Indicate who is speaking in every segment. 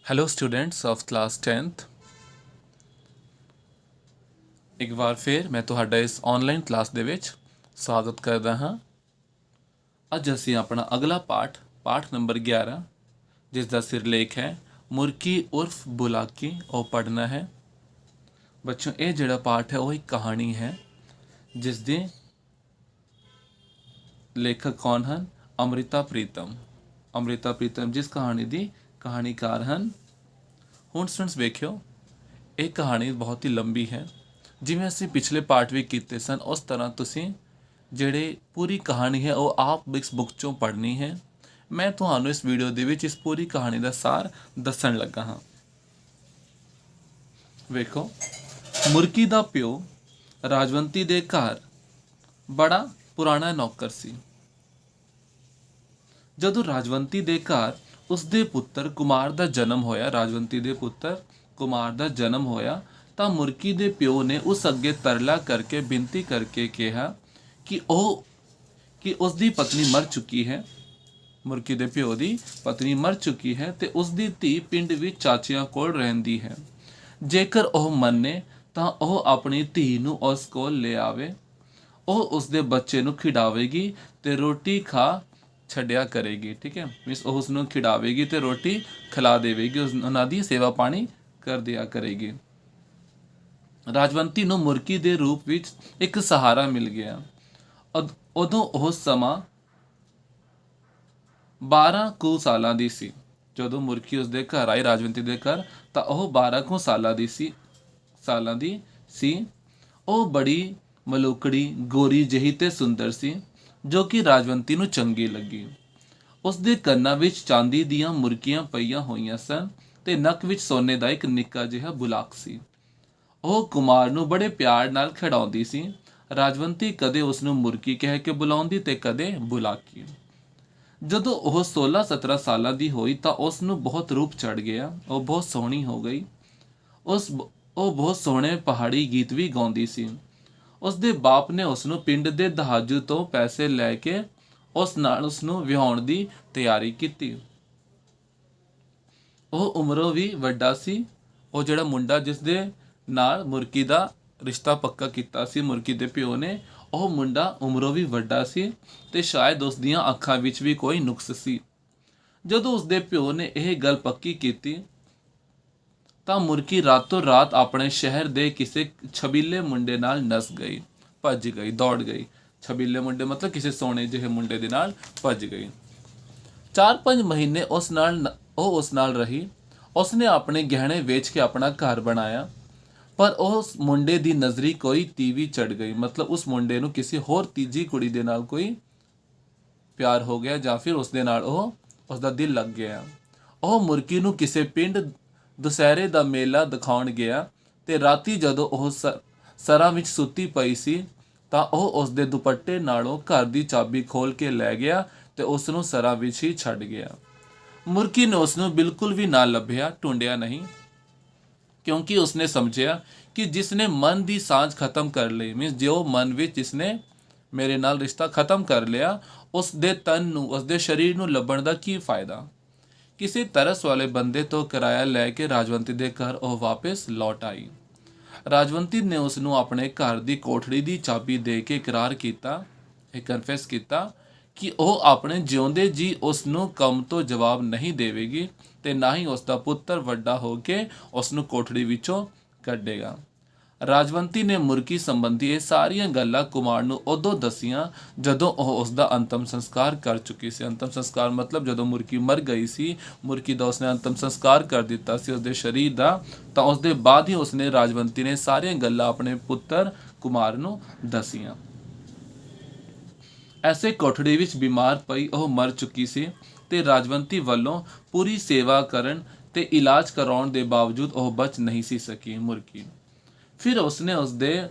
Speaker 1: Hello students of class 10th। एक बार फिर मैं ਤੁਹਾਡਾ ਇਸ ਆਨਲਾਈਨ ਕਲਾਸ ਦੇ ਵਿੱਚ ਸਵਾਗਤ ਕਰਦਾ ਹਾਂ। ਅੱਜ ਅਸੀਂ ਆਪਣਾ ਅਗਲਾ ਪਾਠ ਨੰਬਰ 11 ਜਿਸ ਦਾ ਸਿਰਲੇਖ ਹੈ ਮੁਰਕੀ ਉਰਫ ਬੁਲਾਕੀ ਉਹ ਪੜ੍ਹਨਾ ਹੈ। ਬੱਚਿਓ ਇਹ ਜਿਹੜਾ ਪਾਠ ਹੈ ਉਹ ਇੱਕ ਕਹਾਣੀ ਹੈ ਜਿਸ ਦੇ ਲੇਖਕ ਕੌਣ ਹਨ? ਅੰਮ੍ਰਿਤਾ ਪ੍ਰੀਤਮ ਜਿਸ ਕਹਾਣੀ ਦੀ ਕਹਾਣੀਕਾਰ ਹਨ। ਹੁਣ ਸਟੂਡੈਂਟਸ ਵੇਖਿਓ ਇਹ ਕਹਾਣੀ ਬਹੁਤ ਹੀ ਲੰਬੀ ਹੈ। ਜਿਵੇਂ ਅਸੀਂ ਪਿਛਲੇ ਪਾਠ ਵੀ ਕੀਤੇ ਸਨ ਉਸ ਤਰ੍ਹਾਂ ਤੁਸੀਂ ਜਿਹੜੇ ਪੂਰੀ ਕਹਾਣੀ ਹੈ ਉਹ ਆਪ ਇਸ ਬੁੱਕ ਚੋਂ ਪੜ੍ਹਨੀ ਹੈ। ਮੈਂ ਤੁਹਾਨੂੰ ਇਸ ਵੀਡੀਓ ਦੇ ਵਿੱਚ ਇਸ ਪੂਰੀ ਕਹਾਣੀ ਦਾ ਸਾਰ ਦੱਸਣ ਲੱਗਾ ਹਾਂ। ਵੇਖੋ, ਮੁਰਕੀ ਦਾ ਪਿਓ ਰਾਜਵੰਤੀ ਦੇ ਘਰ ਬੜਾ ਪੁਰਾਣਾ ਨੌਕਰ ਸੀ। ਜਦੋਂ ਰਾਜਵੰਤੀ ਦੇ ਘਰ ਉਸਦੇ ਪੁੱਤਰ ਕੁਮਾਰ ਦਾ ਜਨਮ ਹੋਇਆ ਤਾਂ ਮੁਰਕੀ ਦੇ ਪਿਓ ਨੇ ਉਸ ਅੱਗੇ ਤਰਲਾ ਕਰਕੇ ਬੇਨਤੀ ਕਰਕੇ ਕਿਹਾ ਕਿ ਉਸ ਦੀ ਪਤਨੀ ਮਰ ਚੁੱਕੀ ਹੈ। ਮੁਰਕੀ ਦੇ ਪਿਓ ਦੀ ਪਤਨੀ ਮਰ ਚੁੱਕੀ ਹੈ ਤੇ ਉਸ ਦੀ ਧੀ ਪਿੰਡ ਵਿੱਚ ਚਾਚਿਆਂ ਕੋਲ ਰਹਿੰਦੀ ਹੈ। ਜੇਕਰ ਉਹ ਮੰਨੇ ਤਾਂ ਉਹ ਆਪਣੀ ਧੀ ਨੂੰ ਉਸ ਕੋਲ ਲੈ ਆਵੇ। ਉਹ ਉਸਦੇ ਬੱਚੇ ਨੂੰ ਖਿਡਾਵੇਗੀ ਤੇ ਰੋਟੀ ਖਾ ਛੱਡਿਆ ਕਰੇਗੀ। ਠੀਕ ਹੈ, ਮੀਨਸ ਉਹ ਉਸਨੂੰ ਖਿਡਾਵੇਗੀ ਤੇ ਰੋਟੀ ਖਿਲਾ ਦੇਵੇਗੀ, ਉਹਨਾਂ ਦੀ ਸੇਵਾ ਪਾਣੀ ਕਰ ਦਿਆ ਕਰੇਗੀ। ਰਾਜਵੰਤੀ ਨੂੰ ਮੁਰਕੀ ਦੇ ਰੂਪ ਵਿੱਚ ਇੱਕ ਸਹਾਰਾ ਮਿਲ ਗਿਆ। ਉਦੋਂ ਉਹ ਸਮਾਂ 12 ਕੁ ਸਾਲਾਂ ਦੀ ਸੀ। ਜਦੋਂ ਮੁਰਕੀ ਉਸਦੇ ਘਰ ਆਈ ਰਾਜਵੰਤੀ ਦੇ ਘਰ ਤਾਂ ਉਹ 12 ਕੁ ਸਾਲਾਂ ਦੀ ਸੀ। ਉਹ ਬੜੀ ਮਲੂਕੜੀ, ਗੋਰੀ ਜਿਹੀ ਤੇ ਸੁੰਦਰ ਸੀ ਜੋ ਕਿ ਰਾਜਵੰਤੀ ਨੂੰ ਚੰਗੀ ਲੱਗੀ। ਉਸਦੇ ਕੰਨਾਂ ਵਿੱਚ ਚਾਂਦੀ ਦੀਆਂ ਮੁਰਕੀਆਂ ਪਈਆਂ ਹੋਈਆਂ ਸਨ ਤੇ ਨੱਕ ਵਿੱਚ ਸੋਨੇ ਦਾ ਇੱਕ ਨਿੱਕਾ ਜਿਹਾ ਬੁਲਾਕ ਸੀ। ਉਹ ਕੁਮਾਰ ਨੂੰ ਬੜੇ ਪਿਆਰ ਨਾਲ ਖਿਡਾਉਂਦੀ ਸੀ। ਰਾਜਵੰਤੀ ਕਦੇ ਉਸ ਨੂੰ ਮੁਰਕੀ ਕਹਿ ਕੇ ਬੁਲਾਉਂਦੀ ਤੇ ਕਦੇ ਬੁਲਾਕੀ। ਜਦੋਂ ਉਹ 16-17 ਸਾਲਾਂ ਦੀ ਹੋਈ ਤਾਂ ਉਸ ਨੂੰ ਬਹੁਤ ਰੂਪ ਚੜ੍ਹ ਗਿਆ। ਉਹ ਬਹੁਤ ਸੋਹਣੀ ਹੋ ਗਈ। ਉਹ ਬਹੁਤ ਸੋਹਣੇ ਪਹਾੜੀ ਗੀਤ ਵੀ ਗਾਉਂਦੀ ਸੀ। ਉਸ ਦੇ ਬਾਪ ਨੇ ਉਸ ਨੂੰ ਪਿੰਡ ਦੇ ਦਹਾਜੂ ਤੋਂ ਪੈਸੇ ਲੈ ਕੇ ਉਸ ਨੂੰ ਵਿਆਹੁਣ ਦੀ ਤਿਆਰੀ ਕੀਤੀ। ਉਹ ਉਮਰੋਂ ਵੀ ਵੱਡਾ ਸੀ। ਉਹ ਜਿਹੜਾ ਮੁੰਡਾ ਜਿਸ ਦੇ ਨਾਲ ਮੁਰਕੀ ਦਾ ਰਿਸ਼ਤਾ ਪੱਕਾ ਕੀਤਾ ਸੀ ਮੁਰਕੀ ਦੇ ਪਿਓ ਨੇ, ਉਹ ਮੁੰਡਾ ਉਮਰੋਂ ਵੀ ਵੱਡਾ ਸੀ ਤੇ ਸ਼ਾਇਦ ਉਸ ਦੀਆਂ ਅੱਖਾਂ ਵਿੱਚ ਵੀ ਕੋਈ ਨੁਕਸ ਸੀ। ਜਦੋਂ ਉਸ ਦੇ ਪਿਓ ਨੇ ਇਹ ਗੱਲ ਪੱਕੀ ਕੀਤੀ ਤਾਂ ਮੁਰਕੀ ਰਾਤੋਂ ਰਾਤ ਆਪਣੇ ਸ਼ਹਿਰ ਦੇ ਕਿਸੇ ਛਬੀਲੇ ਮੁੰਡੇ ਨਾਲ ਦੌੜ ਗਈ। ਛਬੀਲੇ ਮੁੰਡੇ ਮਤਲਬ ਕਿਸੇ ਸੋਹਣੇ ਜਿਹੇ ਮੁੰਡੇ ਦੇ ਨਾਲ ਭੱਜ ਗਈ। 4-5 ਮਹੀਨੇ ਉਸ ਨਾਲ ਰਹੀ। ਉਸਨੇ ਆਪਣੇ ਗਹਿਣੇ ਵੇਚ ਕੇ ਆਪਣਾ ਘਰ ਬਣਾਇਆ। ਪਰ ਉਸ ਮੁੰਡੇ ਦੀ ਨਜ਼ਰੀ ਕੋਈ ਤੀਵੀਂ ਚੜ੍ਹ ਗਈ। ਮਤਲਬ ਉਸ ਮੁੰਡੇ ਨੂੰ ਕਿਸੇ ਹੋਰ ਤੀਜੀ ਕੁੜੀ ਦੇ ਨਾਲ ਕੋਈ ਪਿਆਰ ਹੋ ਗਿਆ ਜਾਂ ਫਿਰ ਉਸਦੇ ਨਾਲ ਉਸਦਾ ਦਿਲ ਲੱਗ ਗਿਆ। ਉਹ ਮੁਰਕੀ ਨੂੰ ਕਿਸੇ ਪਿੰਡ ਦੁਸਹਿਰੇ ਦਾ ਮੇਲਾ ਦਿਖਾਉਣ ਗਿਆ ਤੇ ਰਾਤੀ ਜਦੋਂ ਉਹ ਸਰਾਂ ਵਿੱਚ ਸੁੱਤੀ ਪਈ ਸੀ ਤਾਂ ਉਹ ਉਸਦੇ ਦੁਪੱਟੇ ਨਾਲੋਂ ਘਰ ਦੀ ਚਾਬੀ ਖੋਲ ਕੇ ਲੈ ਗਿਆ ਤੇ ਉਸ ਨੂੰ ਸਰਾਂ ਵਿੱਚ ਹੀ ਛੱਡ ਗਿਆ। ਮੁਰਕੀ ਨੇ ਉਸ ਨੂੰ ਬਿਲਕੁਲ ਵੀ ਨਾ ਲੱਭਿਆ, ਢੂੰਡਿਆ ਨਹੀਂ, ਕਿਉਂਕਿ ਉਸਨੇ ਸਮਝਿਆ ਕਿ ਜਿਸਨੇ ਮਨ ਦੀ ਸਾਂਝ ਖਤਮ ਕਰ ਲਈ, ਮੀਨਸ ਜੋ ਮਨ ਵਿੱਚ ਜਿਸਨੇ ਮੇਰੇ ਨਾਲ ਰਿਸ਼ਤਾ ਖਤਮ ਕਰ ਲਿਆ, ਉਸ ਦੇ ਤਨ ਨੂੰ, ਉਸ ਦੇ ਸਰੀਰ ਨੂੰ ਲੱਭਣ ਦਾ ਕੀ ਫਾਇਦਾ। ਕਿਸੇ ਤਰਸ ਵਾਲੇ ਬੰਦੇ ਤੋਂ ਕਿਰਾਇਆ ਲੈ ਕੇ ਰਾਜਵੰਤੀ ਦੇ ਘਰ ਉਹ ਵਾਪਸ ਲੌਟ ਆਈ। ਰਾਜਵੰਤੀ ਨੇ ਉਸ ਨੂੰ ਆਪਣੇ ਘਰ ਦੀ ਕੋਠੜੀ ਦੀ ਚਾਬੀ ਦੇ ਕੇ ਕਨਫੈਸ ਕੀਤਾ ਕਿ ਉਹ ਆਪਣੇ ਜਿਉਂਦੇ ਜੀ ਉਸ ਨੂੰ ਕੰਮ ਤੋਂ ਜਵਾਬ ਨਹੀਂ ਦੇਵੇਗੀ ਤੇ ਨਾ ਹੀ ਉਸ ਦਾ ਪੁੱਤਰ ਵੱਡਾ ਹੋ ਕੇ ਉਸ ਨੂੰ ਕੋਠੜੀ ਵਿੱਚੋਂ ਕੱਢੇਗਾ। ਰਾਜਵੰਤੀ ਨੇ ਮੁਰਕੀ ਸੰਬੰਧੀ ਇਹ ਸਾਰੀਆਂ ਗੱਲਾਂ ਕੁਮਾਰ ਨੂੰ ਉਦੋਂ ਦੱਸੀਆਂ ਜਦੋਂ ਉਹ ਉਸ ਦਾ ਅੰਤਮ ਸੰਸਕਾਰ ਕਰ ਚੁੱਕੀ ਸੀ। ਅੰਤਮ ਸੰਸਕਾਰ ਮਤਲਬ ਜਦੋਂ ਮੁਰਕੀ ਮਰ ਗਈ ਸੀ, ਮੁਰਕੀ ਦਾ ਉਸਨੇ ਅੰਤਮ ਸੰਸਕਾਰ ਕਰ ਦਿੱਤਾ ਸੀ ਉਸਦੇ ਸਰੀਰ ਦਾ, ਤਾਂ ਉਸਦੇ ਬਾਅਦ ਹੀ ਉਸਨੇ ਰਾਜਵੰਤੀ ਨੇ ਸਾਰੀਆਂ ਗੱਲਾਂ ਆਪਣੇ ਪੁੱਤਰ ਕੁਮਾਰ ਨੂੰ ਦੱਸੀਆਂ। ਐਸੇ ਕੋਠੜੀ ਵਿੱਚ ਬਿਮਾਰ ਪਈ ਉਹ ਮਰ ਚੁੱਕੀ ਸੀ ਤੇ ਰਾਜਵੰਤੀ ਵੱਲੋਂ ਪੂਰੀ ਸੇਵਾ ਕਰਨ ਤੇ ਇਲਾਜ ਕਰਾਉਣ ਦੇ ਬਾਵਜੂਦ ਉਹ ਬਚ ਨਹੀਂ ਸੀ ਸਕੀ ਮੁਰਕੀ। ਫਿਰ ਉਸਨੇ ਉਸਦੇ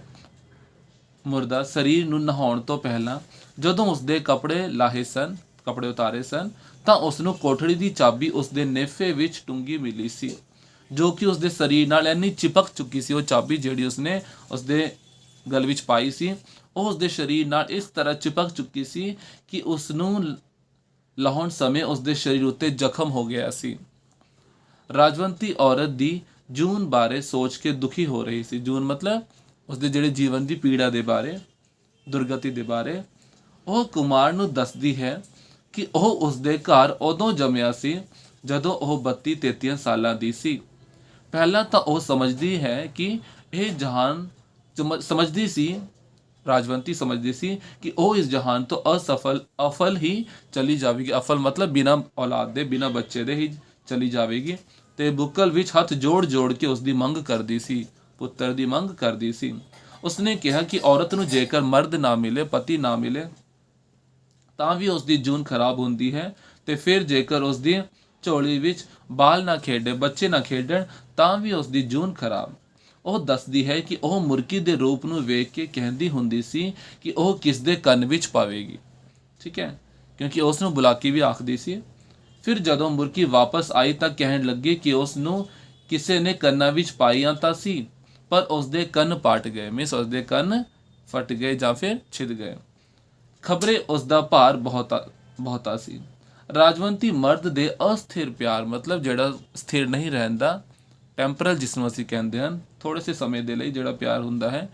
Speaker 1: ਮੁਰਦਾ ਸਰੀਰ ਨੂੰ ਨਹਾਉਣ ਤੋਂ ਪਹਿਲਾਂ ਜਦੋਂ ਉਸਦੇ ਕੱਪੜੇ ਉਤਾਰੇ ਸਨ ਤਾਂ ਉਸਨੂੰ ਕੋਠੜੀ ਦੀ ਚਾਬੀ ਉਸਦੇ ਨੇਫੇ ਵਿੱਚ ਟੁੰਗੀ ਮਿਲੀ ਸੀ, ਜੋ ਕਿ ਉਸਦੇ ਸਰੀਰ ਨਾਲ ਇੰਨੀ ਚਿਪਕ ਚੁੱਕੀ ਸੀ। ਉਹ ਚਾਬੀ ਜਿਹੜੀ ਉਸਨੇ ਉਸਦੇ ਗਲ ਵਿੱਚ ਪਾਈ ਸੀ ਉਹ ਉਸਦੇ ਸਰੀਰ ਨਾਲ ਇਸ ਤਰ੍ਹਾਂ ਚਿਪਕ ਚੁੱਕੀ ਸੀ ਕਿ ਉਸ ਨੂੰ ਲਾਹੁਣ ਸਮੇਂ ਉਸਦੇ ਸਰੀਰ ਉੱਤੇ ਜ਼ਖਮ ਹੋ ਗਿਆ ਸੀ। ਰਾਜਵੰਤੀ ਔਰਤ ਦੀ ਜੂਨ ਬਾਰੇ ਸੋਚ ਕੇ ਦੁਖੀ ਹੋ ਰਹੀ ਸੀ। ਜੂਨ ਮਤਲਬ ਉਸਦੇ ਜਿਹੜੇ ਜੀਵਨ ਦੀ ਪੀੜਾ ਦੇ ਬਾਰੇ, ਦੁਰਗਤੀ ਦੇ ਬਾਰੇ। ਉਹ ਕੁਮਾਰ ਨੂੰ ਦੱਸਦੀ ਹੈ ਕਿ ਉਹ ਉਸਦੇ ਘਰ ਉਦੋਂ ਜੰਮਿਆ ਸੀ ਜਦੋਂ ਉਹ 32-33 ਸਾਲਾਂ ਦੀ ਸੀ। ਪਹਿਲਾਂ ਤਾਂ ਉਹ ਸਮਝਦੀ ਹੈ ਕਿ ਇਹ ਜਹਾਨ ਸਮਝਦੀ ਸੀ, ਰਾਜਵੰਤੀ ਸਮਝਦੀ ਸੀ ਕਿ ਉਹ ਇਸ ਜਹਾਨ ਤੋਂ ਅਫਲ ਹੀ ਚਲੀ ਜਾਵੇਗੀ। ਅਫਲ ਮਤਲਬ ਬਿਨਾ ਔਲਾਦ ਦੇ, ਬਿਨਾ ਬੱਚੇ ਦੇ ਹੀ ਚਲੀ ਜਾਵੇਗੀ। ਤੇ ਬੁੱਕਲ ਵਿੱਚ ਹੱਥ ਜੋੜ ਕੇ ਉਸ ਦੀ ਮੰਗ ਕਰਦੀ ਸੀ, ਪੁੱਤਰ ਦੀ ਮੰਗ ਕਰਦੀ ਸੀ। ਉਸਨੇ ਕਿਹਾ ਕਿ ਔਰਤ ਨੂੰ ਜੇਕਰ ਮਰਦ ਨਾ ਮਿਲੇ, ਪਤੀ ਨਾ ਮਿਲੇ, ਤਾਂ ਵੀ ਉਸ ਦੀ ਜੂਨ ਖਰਾਬ ਹੁੰਦੀ ਹੈ। ਤੇ ਫਿਰ ਜੇਕਰ ਉਸ ਦੀ ਝੋਲੀ ਵਿੱਚ ਬਾਲ ਨਾ ਖੇਡੇ, ਬੱਚੇ ਨਾ ਖੇਡਣ, ਤਾਂ ਵੀ ਉਸ ਦੀ ਜੂਨ ਖਰਾਬ। ਉਹ ਦੱਸਦੀ ਹੈ ਕਿ ਉਹ ਮੁਰਗੀ ਦੇ ਰੂਪ ਨੂੰ ਵੇਖ ਕੇ ਕਹਿੰਦੀ ਹੁੰਦੀ ਸੀ ਕਿ ਉਹ ਕਿਸ ਦੇ ਕੰਨ ਵਿੱਚ ਪਾਵੇਗੀ। ਠੀਕ ਹੈ, ਕਿਉਂਕਿ ਉਸ ਨੂੰ ਬੁਲਾਕੀ ਵੀ ਆਖਦੀ ਸੀ। ਫਿਰ ਜਦੋਂ ਮੁਰਗੀ ਵਾਪਸ ਆਈ ਤਾਂ ਕਹਿਣ ਲੱਗੀ ਕਿ ਉਸ ਨੂੰ ਕਿਸੇ ਨੇ ਕੰਨਾਂ ਵਿੱਚ ਪਾਈਆਂ ਤਾਂ ਸੀ, ਪਰ ਉਸ ਦੇ ਕੰਨ ਪਾਟ ਗਏ, ਮੀਨਸ ਉਸ ਦੇ ਕੰਨ ਫਟ ਗਏ ਜਾਂ ਫਿਰ ਛਿਦ ਗਏ। ਖਬਰੇ ਉਸ ਦਾ ਭਾਰ ਬਹੁਤਾ ਸੀ। ਰਾਜਵੰਤੀ ਮਰਦ ਦੇ ਅਸਥਿਰ ਪਿਆਰ, ਮਤਲਬ ਜਿਹੜਾ ਸਥਿਰ ਨਹੀਂ ਰਹਿੰਦਾ, ਟੈਂਪਰਲ ਜਿਸ ਨੂੰ ਅਸੀਂ ਕਹਿੰਦੇ ਹਨ, ਥੋੜੇ ਸੇ ਸਮੇਂ ਦੇ ਲਈ ਜਿਹੜਾ ਪਿਆਰ ਹੁੰਦਾ ਹੈ,